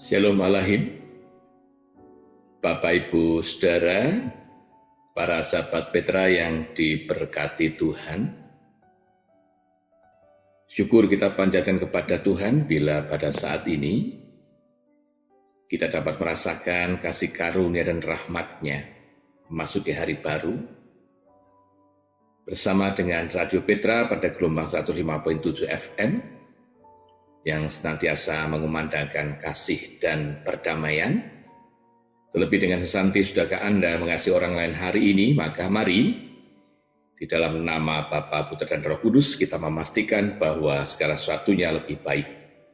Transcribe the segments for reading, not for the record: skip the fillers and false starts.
Shalom Alahim, Bapak Ibu Saudara, para sahabat Petra yang diberkati Tuhan. Syukur kita panjatkan kepada Tuhan bila pada saat ini kita dapat merasakan kasih karunia dan rahmat-Nya memasuki hari baru bersama dengan Radio Petra pada gelombang 105.7 FM yang senantiasa mengumandangkan kasih dan perdamaian. Terlebih dengan sesanti sudahkah Anda mengasihi orang lain hari ini, maka mari di dalam nama Bapa, Putra dan Roh Kudus kita memastikan bahwa segala sesuatunya lebih baik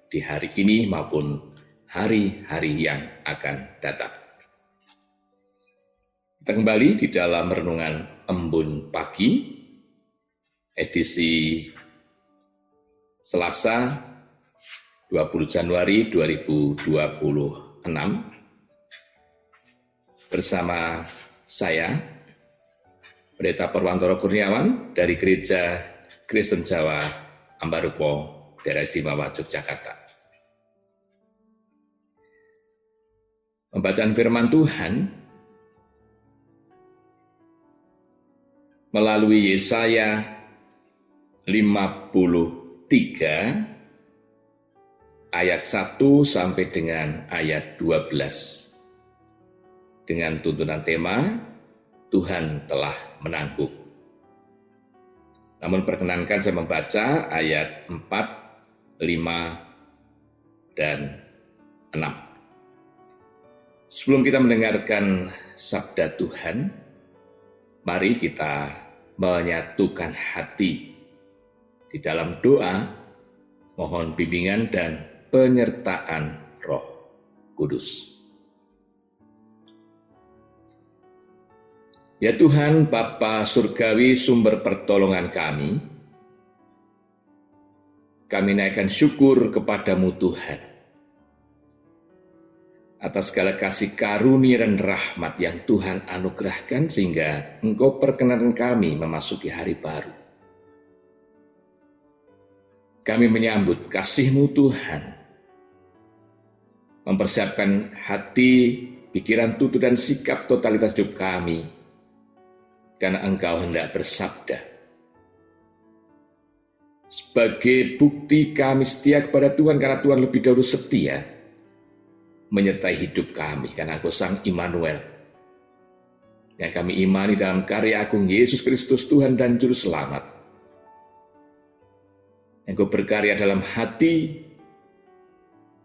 di hari ini maupun hari-hari yang akan datang. Kita kembali di dalam renungan Embun Pagi, edisi Selasa 20 Januari 2026 bersama saya Pendeta Purwantoro Kurniawan dari Gereja Kristen Jawa Ambarupo, Daerah Istimewa Yogyakarta. Pembacaan firman Tuhan melalui Yesaya 53 ayat 1 sampai dengan ayat 12 dengan tuntunan tema Tuhan telah menanggung. Namun perkenankan saya membaca ayat 4, 5, dan 6. Sebelum kita mendengarkan sabda Tuhan, mari kita menyatukan hati di dalam doa, mohon bimbingan dan penyertaan Roh Kudus. Ya Tuhan, Bapa Surgawi, sumber pertolongan kami naikkan syukur kepadamu Tuhan atas segala kasih karunia dan rahmat yang Tuhan anugerahkan sehingga Engkau perkenankan kami memasuki hari baru. Kami menyambut kasih-Mu Tuhan, mempersiapkan hati, pikiran, tutur, dan sikap totalitas hidup kami, karena Engkau hendak bersabda. Sebagai bukti kami setia kepada Tuhan, karena Tuhan lebih dahulu setia menyertai hidup kami, karena Engkau Sang Immanuel, yang kami imani dalam karya agung Yesus Kristus Tuhan dan Juru Selamat. Engkau berkarya dalam hati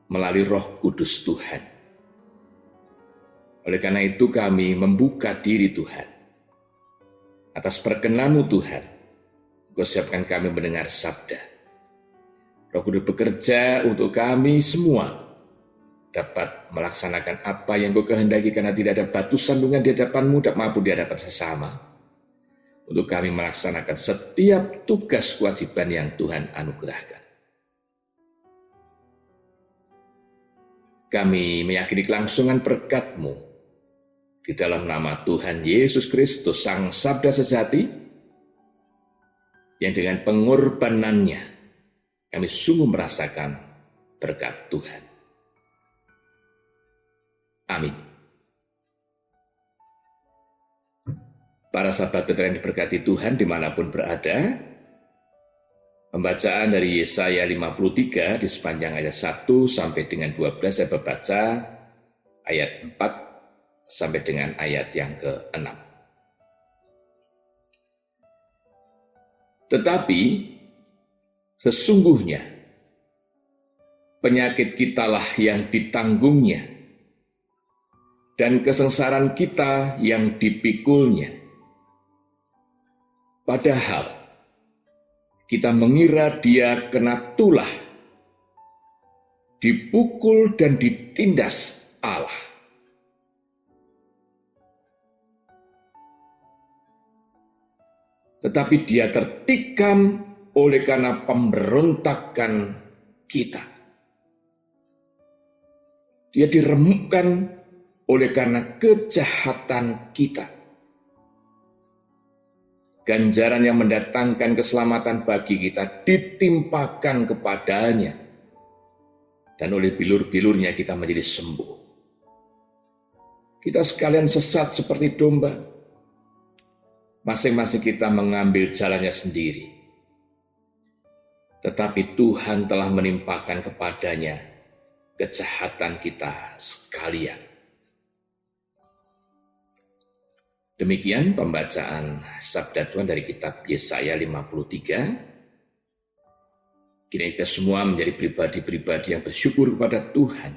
melalui Roh Kudus Tuhan. Oleh karena itu kami membuka diri Tuhan. Atas perkenan-Mu Tuhan, Engkau siapkan kami mendengar sabda. Roh Kudus bekerja untuk kami semua dapat melaksanakan apa yang Engkau kehendaki, karena tidak ada batu sandungan di hadapan-Mu maupun di hadapan sesama. Untuk kami melaksanakan setiap tugas kewajiban yang Tuhan anugerahkan. Kami meyakini kelangsungan berkat-Mu di dalam nama Tuhan Yesus Kristus, Sang Sabda sejati, yang dengan pengorbanannya kami sungguh merasakan berkat Tuhan. Amin. Para sahabat Petra yang diberkati Tuhan dimanapun berada, pembacaan dari Yesaya 53 di sepanjang ayat 1 sampai dengan 12, saya membaca ayat 4 sampai dengan ayat yang ke-6. Tetapi sesungguhnya penyakit kitalah yang ditanggungnya dan kesengsaraan kita yang dipikulnya. Padahal kita mengira dia kena tulah, dipukul dan ditindas Allah. Tetapi dia tertikam oleh karena pemberontakan kita. Dia diremukkan oleh karena kejahatan kita. Ganjaran yang mendatangkan keselamatan bagi kita ditimpakan kepadanya. dan oleh bilur-bilurnya kita menjadi sembuh. Kita sekalian sesat seperti domba. Masing-masing kita mengambil jalannya sendiri. Tetapi Tuhan telah menimpakan kepadanya kejahatan kita sekalian. Demikian pembacaan sabda Tuhan dari kitab Yesaya 53. Kini kita semua menjadi pribadi-pribadi yang bersyukur kepada Tuhan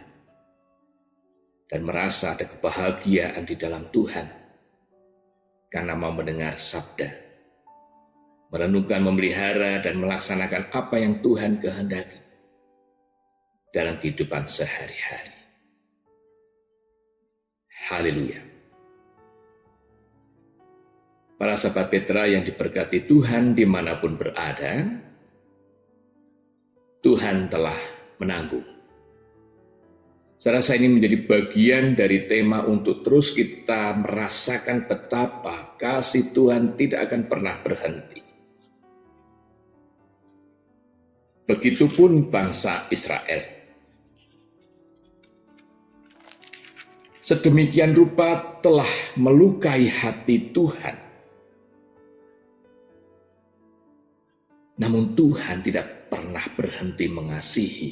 dan merasa ada kebahagiaan di dalam Tuhan karena mau mendengar sabda, merenungkan, memelihara, dan melaksanakan apa yang Tuhan kehendaki dalam kehidupan sehari-hari. Haleluya. Para sahabat Petra yang diberkati Tuhan dimanapun berada, Tuhan telah menanggung. Saya rasa ini menjadi bagian dari tema untuk terus kita merasakan betapa kasih Tuhan tidak akan pernah berhenti. Begitupun bangsa Israel. Sedemikian rupa telah melukai hati Tuhan. Namun Tuhan tidak pernah berhenti mengasihi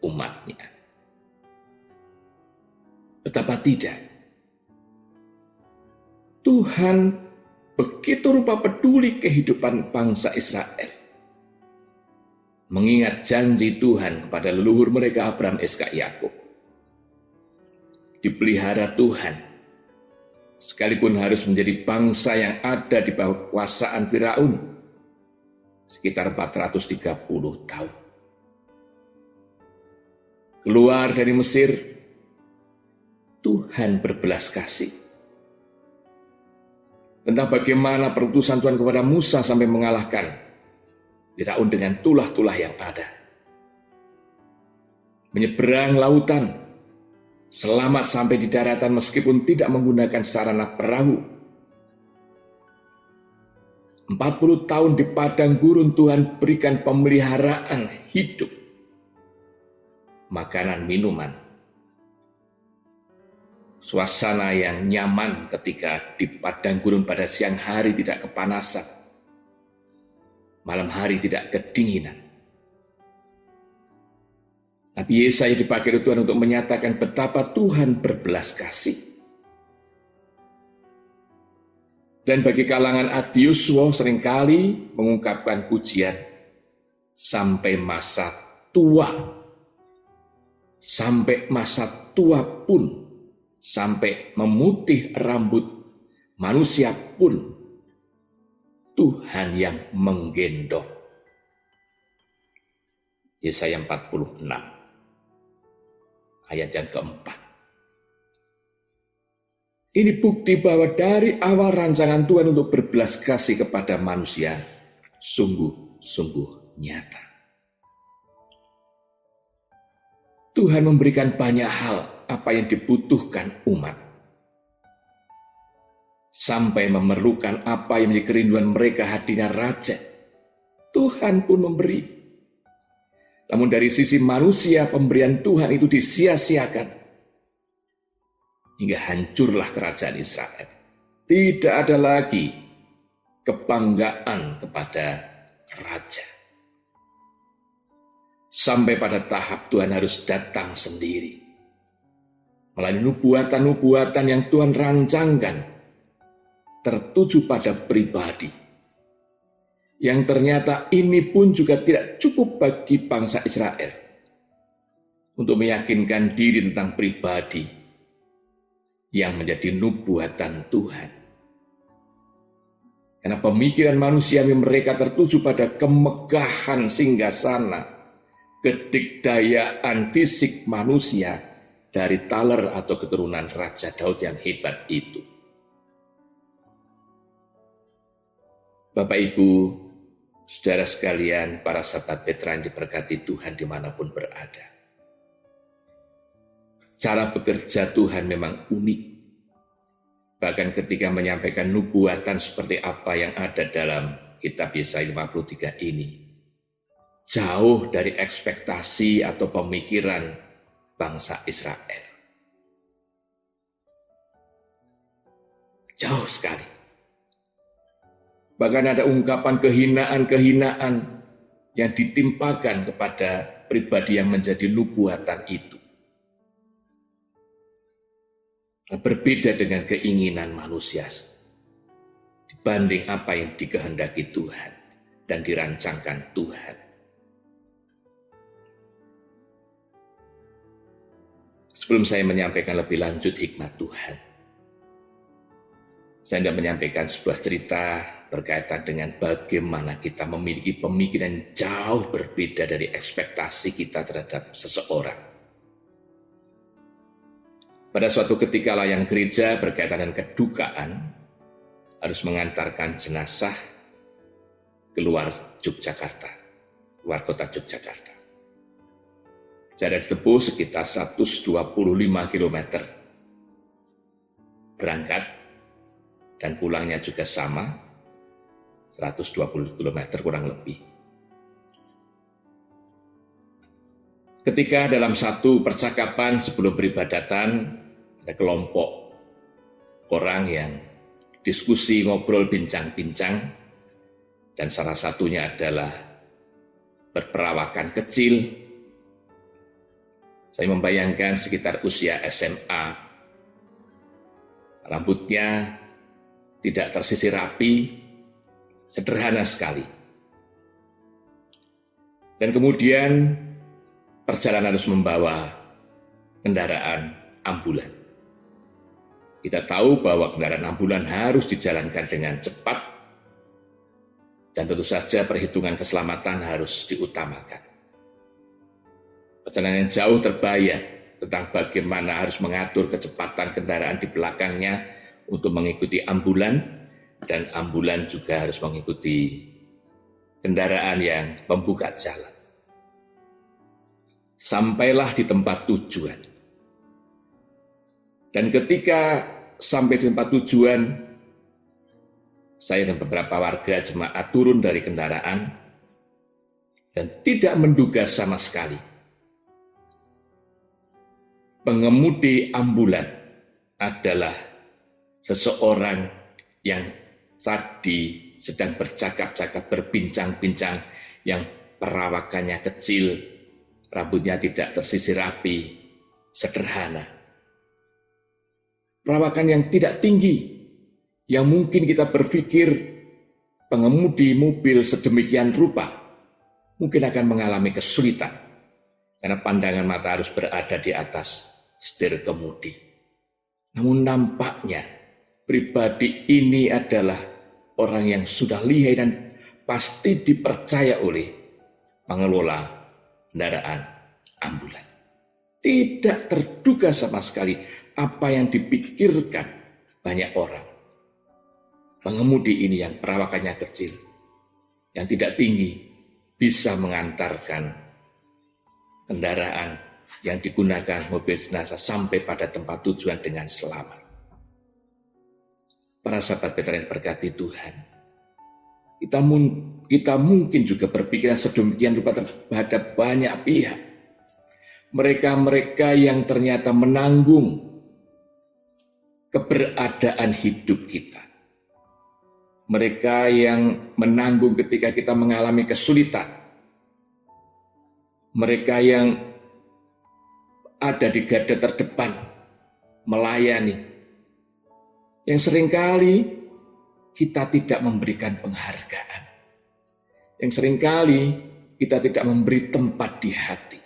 umat-Nya. Betapa tidak. Tuhan begitu rupa peduli kehidupan bangsa Israel. Mengingat janji Tuhan kepada leluhur mereka Abraham, Ishak, Yakub. Dipelihara Tuhan. Sekalipun harus menjadi bangsa yang ada di bawah kekuasaan Firaun. Sekitar 430 tahun. Keluar dari Mesir, Tuhan berbelas kasih. Tentang bagaimana perutusan Tuhan kepada Musa sampai mengalahkan Firaun dengan tulah-tulah yang ada. Menyeberang lautan, selamat sampai di daratan meskipun tidak menggunakan sarana perahu. 40 tahun di padang gurun Tuhan berikan pemeliharaan hidup. Makanan, minuman. Suasana yang nyaman ketika di padang gurun pada siang hari tidak kepanasan. Malam hari tidak kedinginan. Nabi Yesaya dipakai Tuhan untuk menyatakan betapa Tuhan berbelas kasih. Dan bagi kalangan Adiuswo seringkali mengungkapkan pujian sampai masa tua. Sampai masa tua pun, sampai memutih rambut manusia pun, Tuhan yang menggendong. Yesaya 46, ayat yang keempat. Ini bukti bahwa dari awal rancangan Tuhan untuk berbelas kasih kepada manusia, sungguh-sungguh nyata. Tuhan memberikan banyak hal apa yang dibutuhkan umat. Sampai memerlukan apa yang menjadi kerinduan mereka hadirnya Raja. Tuhan pun memberi. Namun dari sisi manusia pemberian Tuhan itu disia-siakan. Hingga hancurlah kerajaan Israel. Tidak ada lagi kebanggaan kepada raja. Sampai pada tahap Tuhan harus datang sendiri. Melalui nubuatan-nubuatan yang Tuhan rancangkan, tertuju pada pribadi. Yang ternyata ini pun juga tidak cukup bagi bangsa Israel. Untuk meyakinkan diri tentang pribadi yang menjadi nubuatan Tuhan. Karena pemikiran manusiawi mereka tertuju pada kemegahan singgasana, kedikdayaan fisik manusia dari Taler atau keturunan Raja Daud yang hebat itu. Bapak Ibu, saudara sekalian, para sahabat Petra yang diberkati Tuhan dimanapun berada. Cara bekerja Tuhan memang unik. Bahkan ketika menyampaikan nubuatan seperti apa yang ada dalam kitab Yesaya 53 ini. Jauh dari ekspektasi atau pemikiran bangsa Israel. Jauh sekali. Bahkan ada ungkapan kehinaan-kehinaan yang ditimpakan kepada pribadi yang menjadi nubuatan itu. Berbeda dengan keinginan manusia dibanding apa yang dikehendaki Tuhan dan dirancangkan Tuhan. Sebelum saya menyampaikan lebih lanjut hikmat Tuhan, saya hendak menyampaikan sebuah cerita berkaitan dengan bagaimana kita memiliki pemikiran yang jauh berbeda dari ekspektasi kita terhadap seseorang. Pada suatu ketika layan gereja berkaitan dengan kedukaan harus mengantarkan jenazah keluar Yogyakarta, luar kota Yogyakarta. Jarak ditempuh sekitar 125 km. Berangkat dan pulangnya juga sama, 120 km kurang lebih. Ketika dalam satu percakapan sebelum peribadatan, ada kelompok orang yang diskusi, ngobrol, bincang-bincang, dan salah satunya adalah berperawakan kecil. Saya membayangkan sekitar usia SMA, rambutnya tidak tersisir rapi, sederhana sekali. Dan kemudian perjalanan harus membawa kendaraan ambulan. Kita tahu bahwa kendaraan ambulan harus dijalankan dengan cepat dan tentu saja perhitungan keselamatan harus diutamakan. Perjalanan yang jauh terbayang tentang bagaimana harus mengatur kecepatan kendaraan di belakangnya untuk mengikuti ambulan, dan ambulan juga harus mengikuti kendaraan yang membuka jalan. Sampailah di tempat tujuan. Dan ketika sampai di tempat tujuan, saya dan beberapa warga jemaat turun dari kendaraan dan tidak menduga sama sekali pengemudi ambulan adalah seseorang yang tadi sedang bercakap-cakap, berbincang-bincang, yang perawakannya kecil, rambutnya tidak tersisir rapi, sederhana. Perawakan yang tidak tinggi, yang mungkin kita berpikir pengemudi mobil sedemikian rupa mungkin akan mengalami kesulitan karena pandangan mata harus berada di atas setir kemudi. Namun nampaknya pribadi ini adalah orang yang sudah lihai dan pasti dipercaya oleh pengelola kendaraan ambulan. Tidak terduga sama sekali apa yang dipikirkan banyak orang. Pengemudi ini yang perawakannya kecil, yang tidak tinggi, bisa mengantarkan kendaraan yang digunakan mobil jenazah sampai pada tempat tujuan dengan selamat. Para sahabat Petra yang berkati Tuhan, kita mungkin juga berpikiran sedemikian rupa terhadap banyak pihak. Mereka-mereka yang ternyata menanggung keberadaan hidup kita. Mereka yang menanggung ketika kita mengalami kesulitan. Mereka yang ada di garda terdepan, melayani. Yang seringkali kita tidak memberikan penghargaan. Yang seringkali kita tidak memberi tempat di hati.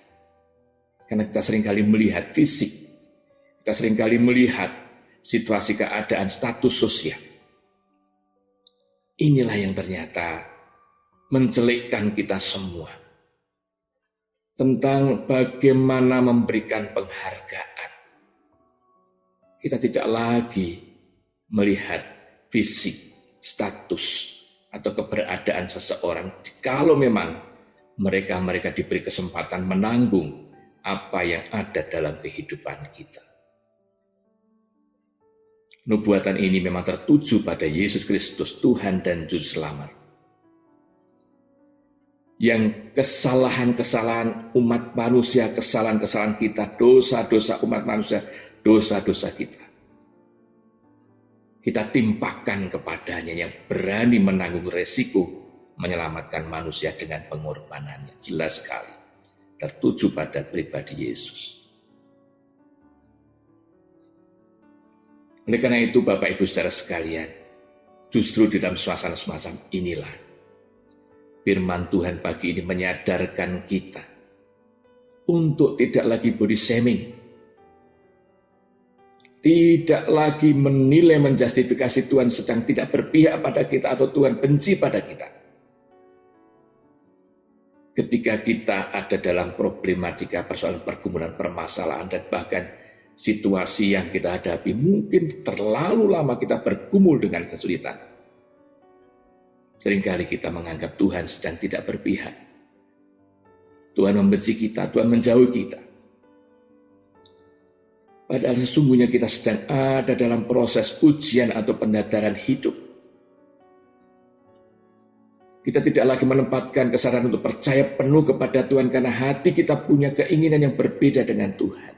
Karena kita seringkali melihat fisik. Kita seringkali melihat situasi keadaan status sosial. Inilah yang ternyata menjelekkan kita semua. Tentang bagaimana memberikan penghargaan. Kita tidak lagi melihat fisik, status, atau keberadaan seseorang. Kalau memang mereka diberi kesempatan menanggung apa yang ada dalam kehidupan kita. Nubuatan ini memang tertuju pada Yesus Kristus, Tuhan dan Juru Selamat. yang kesalahan-kesalahan umat manusia, kesalahan-kesalahan kita, dosa-dosa umat manusia, dosa-dosa kita timpakan kepadanya yang berani menanggung resiko menyelamatkan manusia dengan pengorbanannya. Jelas sekali tertuju pada pribadi Yesus. Oleh karena itu Bapak Ibu Saudara sekalian, justru di dalam suasana semacam inilah firman Tuhan pagi ini menyadarkan kita untuk tidak lagi body shaming, tidak lagi menilai menjustifikasi Tuhan sedang tidak berpihak pada kita atau Tuhan benci pada kita. Ketika kita ada dalam problematika persoalan pergumulan permasalahan dan bahkan situasi yang kita hadapi, mungkin terlalu lama kita bergumul dengan kesulitan. Seringkali kita menganggap Tuhan sedang tidak berpihak. Tuhan membenci kita, Tuhan menjauhi kita. Padahal sesungguhnya kita sedang ada dalam proses ujian atau pendadaran hidup. Kita tidak lagi menempatkan kesadaran untuk percaya penuh kepada Tuhan karena hati kita punya keinginan yang berbeda dengan Tuhan.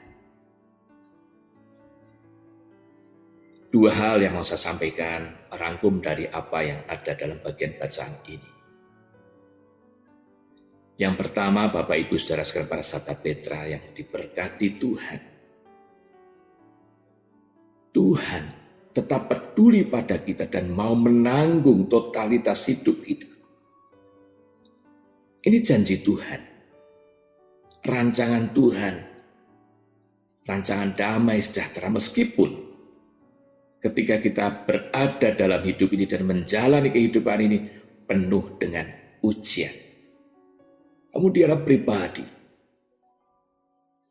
Dua hal yang mau saya sampaikan, rangkum dari apa yang ada dalam bagian bacaan ini. Yang pertama, Bapak Ibu Saudara sekalian para sahabat Petra yang diberkati Tuhan. Tuhan tetap peduli pada kita dan mau menanggung totalitas hidup kita. Ini janji Tuhan, rancangan Tuhan, rancangan damai sejahtera meskipun ketika kita berada dalam hidup ini dan menjalani kehidupan ini penuh dengan ujian. Kemudian ada pribadi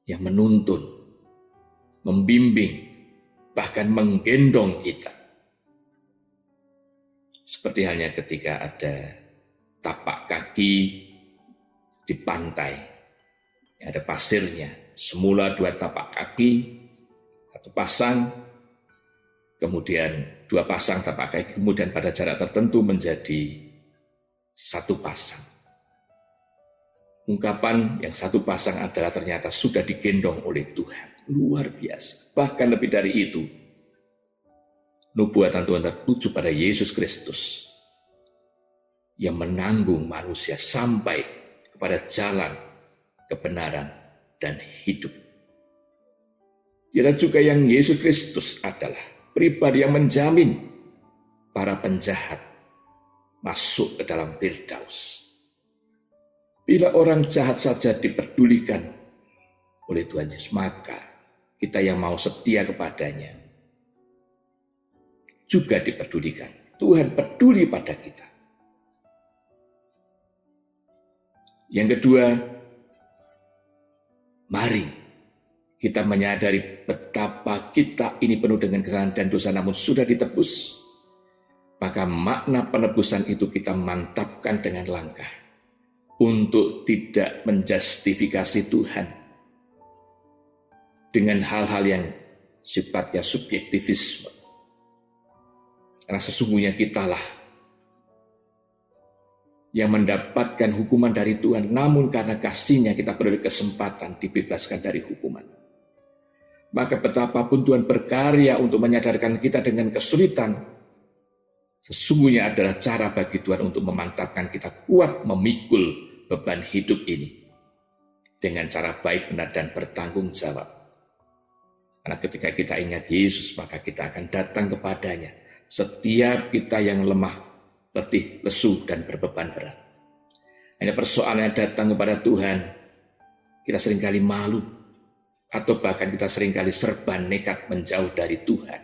yang menuntun, membimbing, bahkan menggendong kita. Seperti halnya ketika ada tapak kaki di pantai, ada pasirnya, semula 2 tapak kaki, 1 pasang, kemudian 2 pasang tapak kaki, kemudian pada jarak tertentu menjadi 1 pasang. Ungkapan yang 1 pasang adalah ternyata sudah digendong oleh Tuhan. Luar biasa. Bahkan lebih dari itu, nubuatan Tuhan tertuju pada Yesus Kristus yang menanggung manusia sampai kepada jalan kebenaran dan hidup. Dan juga yang Yesus Kristus adalah pribadi yang menjamin para penjahat masuk ke dalam Firdaus. Bila orang jahat saja diperdulikan oleh Tuhan Yesus, maka kita yang mau setia kepadanya juga diperdulikan. Tuhan peduli pada kita. Yang kedua, mari kita menyadari betapa kita ini penuh dengan kesalahan dan dosa namun sudah ditebus. Maka makna penebusan itu kita mantapkan dengan langkah untuk tidak menjustifikasi Tuhan dengan hal-hal yang sifatnya subjektivisme. Karena sesungguhnya kitalah yang mendapatkan hukuman dari Tuhan, namun karena kasih-Nya kita beroleh kesempatan dibebaskan dari hukuman. Maka betapapun Tuhan berkarya untuk menyadarkan kita dengan kesulitan, sesungguhnya adalah cara bagi Tuhan untuk memantapkan kita kuat memikul beban hidup ini dengan cara baik, benar, dan bertanggung jawab. Karena ketika kita ingat Yesus, maka kita akan datang kepadanya. Setiap kita yang lemah, letih, lesu, dan berbeban berat. Hanya persoalannya datang kepada Tuhan, kita seringkali malu, atau bahkan kita seringkali serba nekat menjauh dari Tuhan.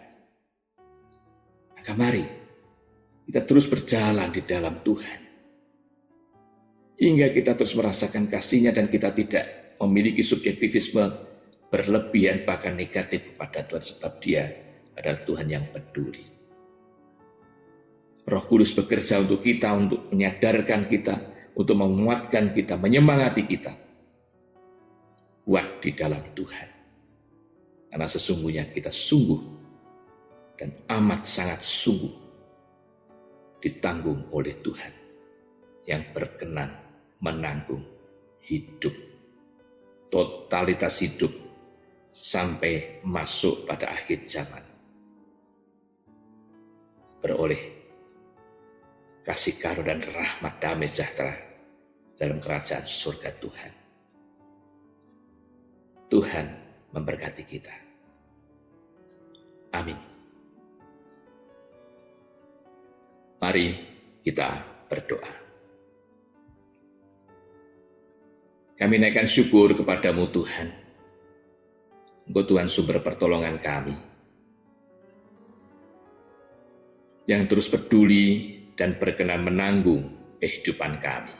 Maka mari, kita terus berjalan di dalam Tuhan. Hingga kita terus merasakan kasih-Nya dan kita tidak memiliki subjektivisme berlebihan bahkan negatif kepada Tuhan sebab Dia adalah Tuhan yang peduli. Roh Kudus bekerja untuk kita, untuk menyadarkan kita, untuk menguatkan kita, menyemangati kita. Kuat di dalam Tuhan. Karena sesungguhnya kita sungguh dan amat sangat sungguh ditanggung oleh Tuhan yang berkenan menanggung hidup, totalitas hidup sampai masuk pada akhir zaman. Beroleh kasih karunia dan rahmat damai sejahtera dalam kerajaan surga Tuhan. Tuhan memberkati kita. Amin. Mari kita berdoa. Kami naikkan syukur kepadamu Tuhan. Engkau Tuhan sumber pertolongan kami, yang terus peduli dan berkenan menanggung kehidupan kami.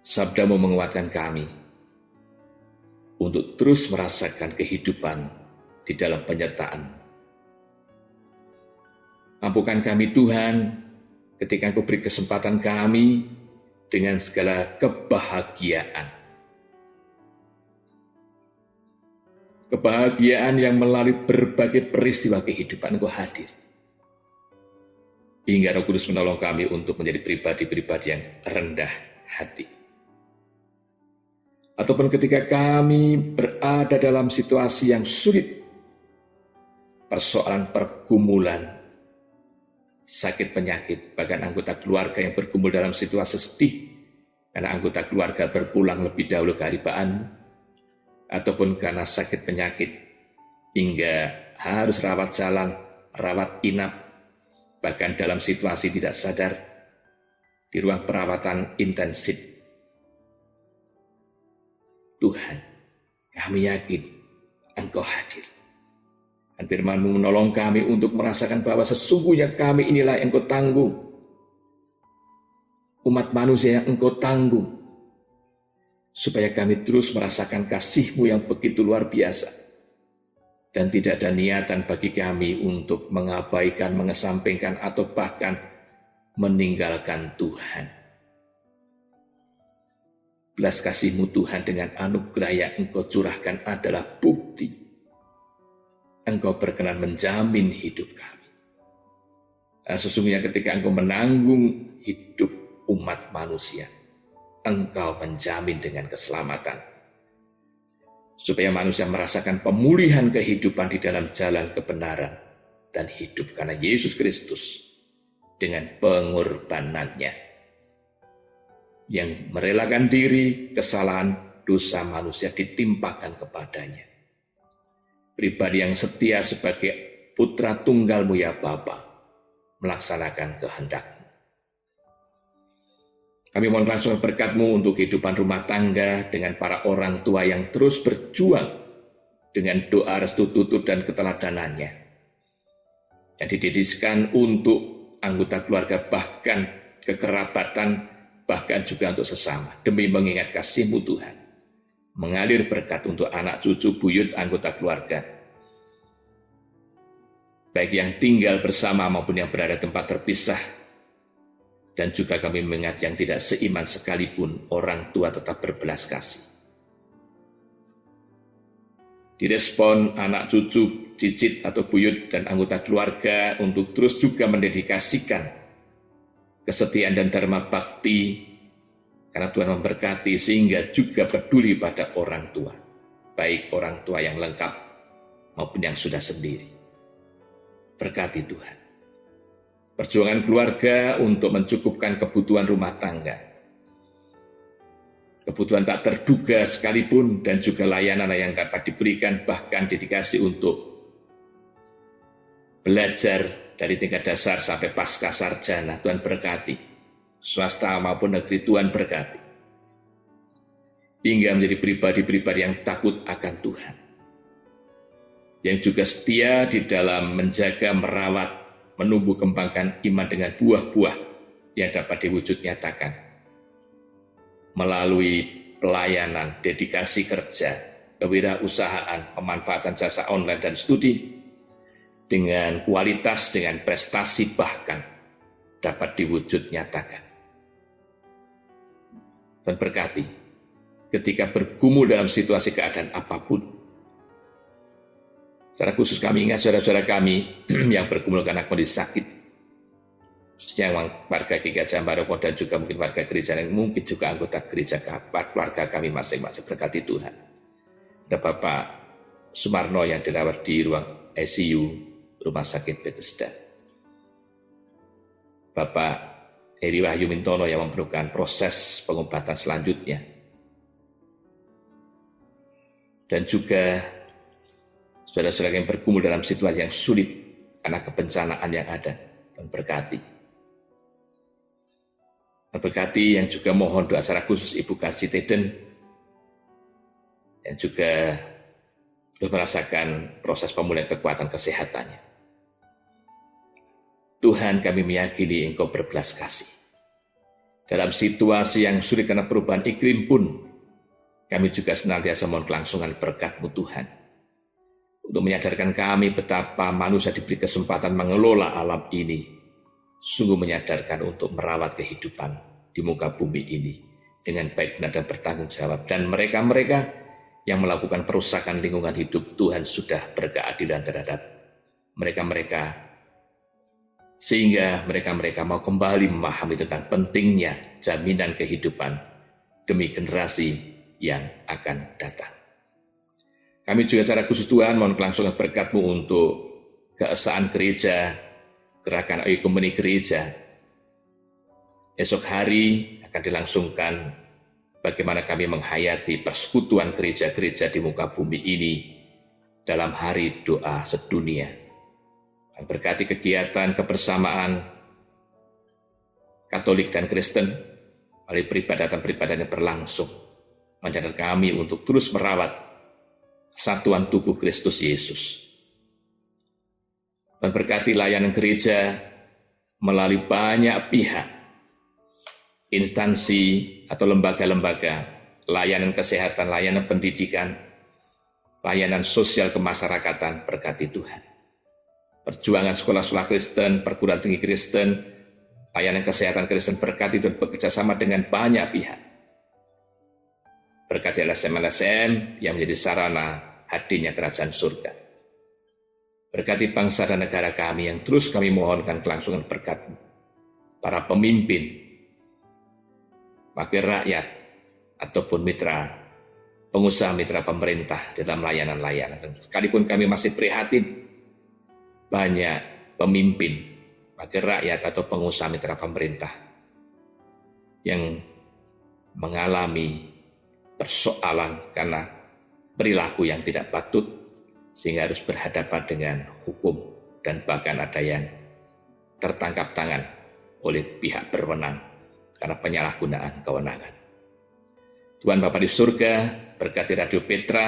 Sabdamu menguatkan kami untuk terus merasakan kehidupan di dalam penyertaan. Mampukan kami Tuhan ketika Engkau beri kesempatan kami dengan segala kebahagiaan. Kebahagiaan yang melalui berbagai peristiwa kehidupan Engkau hadir. Hingga Roh Kudus menolong kami untuk menjadi pribadi-pribadi yang rendah hati. Ataupun ketika kami berada dalam situasi yang sulit, persoalan pergumulan, sakit penyakit, bahkan anggota keluarga yang bergumul dalam situasi sedih, karena anggota keluarga berpulang lebih dahulu keharibaan, ataupun karena sakit penyakit, hingga harus rawat jalan, rawat inap, bahkan dalam situasi tidak sadar, di ruang perawatan intensif. Tuhan, kami yakin Engkau hadir. Dan firman-Mu menolong kami untuk merasakan bahwa sesungguhnya kami inilah yang Engkau tanggung. Umat manusia yang Engkau tanggung. Supaya kami terus merasakan kasih-Mu yang begitu luar biasa. Dan tidak ada niatan bagi kami untuk mengabaikan, mengesampingkan, atau bahkan meninggalkan Tuhan. Belas kasih-Mu Tuhan dengan anugerah yang Engkau curahkan adalah bukti Engkau berkenan menjamin hidup kami. Dan sesungguhnya ketika Engkau menanggung hidup umat manusia, Engkau menjamin dengan keselamatan. Supaya manusia merasakan pemulihan kehidupan di dalam jalan kebenaran dan hidup karena Yesus Kristus dengan pengorbanannya, yang merelakan diri, kesalahan, dosa manusia ditimpakan kepadanya. Pribadi yang setia sebagai putra tunggal-Mu ya Bapa, melaksanakan kehendak-Mu. Kami mohon langsung berkat-Mu untuk kehidupan rumah tangga dengan para orang tua yang terus berjuang dengan doa restu tutur dan keteladanannya, yang didedikasikan untuk anggota keluarga, bahkan kekerabatan, bahkan juga untuk sesama, demi mengingat kasih-Mu Tuhan. Mengalir berkat untuk anak cucu buyut anggota keluarga, baik yang tinggal bersama maupun yang berada tempat terpisah. Dan juga kami mengingat yang tidak seiman sekalipun, orang tua tetap berbelas kasih. Direspon anak cucu, cicit atau buyut dan anggota keluarga untuk terus juga mendedikasikan kesetiaan dan dharma bakti, karena Tuhan memberkati sehingga juga peduli pada orang tua, baik orang tua yang lengkap maupun yang sudah sendiri. Berkati Tuhan. Perjuangan keluarga untuk mencukupkan kebutuhan rumah tangga, kebutuhan tak terduga sekalipun, dan juga layanan yang dapat diberikan, bahkan dedikasi untuk belajar dari tingkat dasar sampai pasca sarjana. Tuhan berkati, swasta maupun negeri Tuhan berkati, hingga menjadi pribadi-pribadi yang takut akan Tuhan, yang juga setia di dalam menjaga, merawat, menumbuh kembangkan iman dengan buah-buah yang dapat diwujud nyatakan melalui pelayanan, dedikasi kerja, kewirausahaan, pemanfaatan jasa online dan studi, dengan kualitas, dengan prestasi, bahkan dapat diwujud nyatakan. Dan berkati, ketika bergumul dalam situasi keadaan apapun, secara khusus kami ingat saudara-saudara kami yang bergumul karena kondisi sakit, khususnya warga GKJ Ambarukmo dan juga mungkin warga gereja yang mungkin juga anggota gereja keluarga kami masing-masing. Berkati Tuhan. Ada Bapak Sumarno yang dirawat di ruang ICU Rumah Sakit Bethesda. Bapak Heri Wahyu Mintono yang memerlukan proses pengobatan selanjutnya. Dan juga saudara-saudara yang bergumul dalam situasi yang sulit karena kebencanaan yang ada. Dan berkati. Berkati yang juga mohon doa secara khusus Ibu Kasih Teden yang juga merasakan proses pemulihan kekuatan kesehatannya. Tuhan, kami meyakini Engkau berbelas kasih. Dalam situasi yang sulit karena perubahan iklim pun, kami juga senantiasa mohon kelangsungan berkat-Mu Tuhan. Untuk menyadarkan kami betapa manusia diberi kesempatan mengelola alam ini. Sungguh menyadarkan untuk merawat kehidupan di muka bumi ini dengan baik, benar, dan bertanggung jawab. Dan mereka-mereka yang melakukan perusakan lingkungan hidup, Tuhan sudah berkeadilan terhadap mereka-mereka. Sehingga mereka-mereka mau kembali memahami tentang pentingnya jaminan kehidupan demi generasi yang akan datang. Kami juga secara khusus Tuhan mohon kelangsungan berkat-Mu untuk keesaan gereja, gerakan ekumeni gereja. Esok hari akan dilangsungkan bagaimana kami menghayati persekutuan gereja-gereja di muka bumi ini dalam hari doa sedunia. Dan berkati kegiatan kebersamaan Katolik dan Kristen melalui peribadatan-peribadatan yang berlangsung, mencatat kami untuk terus merawat kesatuan tubuh Kristus Yesus. Dan berkati layanan gereja melalui banyak pihak, instansi atau lembaga-lembaga, layanan kesehatan, layanan pendidikan, layanan sosial kemasyarakatan, berkati Tuhan. Perjuangan sekolah-sekolah Kristen, perguruan tinggi Kristen, layanan kesehatan Kristen, berkati dan bekerja sama dengan banyak pihak. Berkati LSM-LSM yang menjadi sarana hadirnya kerajaan surga. Berkati bangsa dan negara kami yang terus kami mohonkan kelangsungan berkat-Mu. Para pemimpin, wakil rakyat, ataupun mitra, pengusaha mitra pemerintah dalam layanan-layanan. Dan sekalipun kami masih prihatin, banyak pemimpin, wakil rakyat atau pengusaha mitra pemerintah yang mengalami persoalan karena perilaku yang tidak patut, sehingga harus berhadapan dengan hukum dan bahkan ada yang tertangkap tangan oleh pihak berwenang karena penyalahgunaan kewenangan. Tuhan Bapa di surga, berkati Radio Petra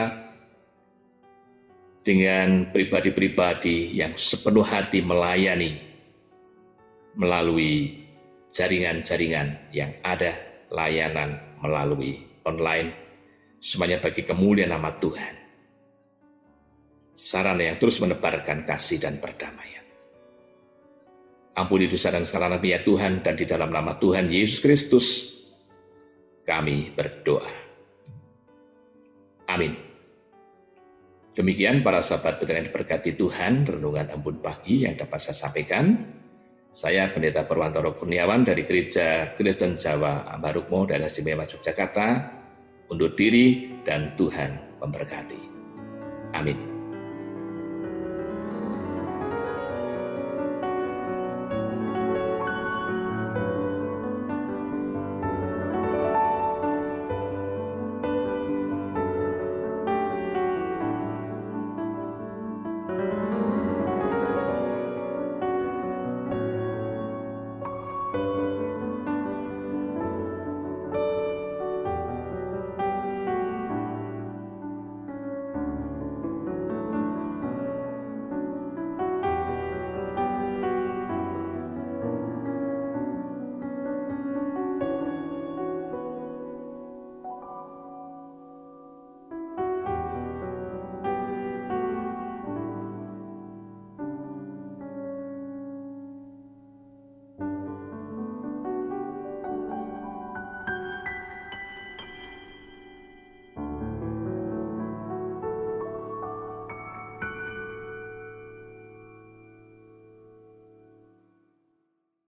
dengan pribadi-pribadi yang sepenuh hati melayani melalui jaringan-jaringan yang ada, layanan melalui online, semuanya bagi kemuliaan nama Tuhan. Sarana yang terus menebarkan kasih dan perdamaian. Ampuni dosa dan kesalahan kami ya Tuhan, dan di dalam nama Tuhan Yesus Kristus kami berdoa. Amin. Demikian para sahabat Petra yang diberkati Tuhan, renungan Embun Pagi yang dapat saya sampaikan. Saya Pendeta Purwantoro Kurniawan dari Gereja Kristen Jawa Ambarukmo, Daerah Istimewa Yogyakarta, undur diri dan Tuhan memberkati. Amin.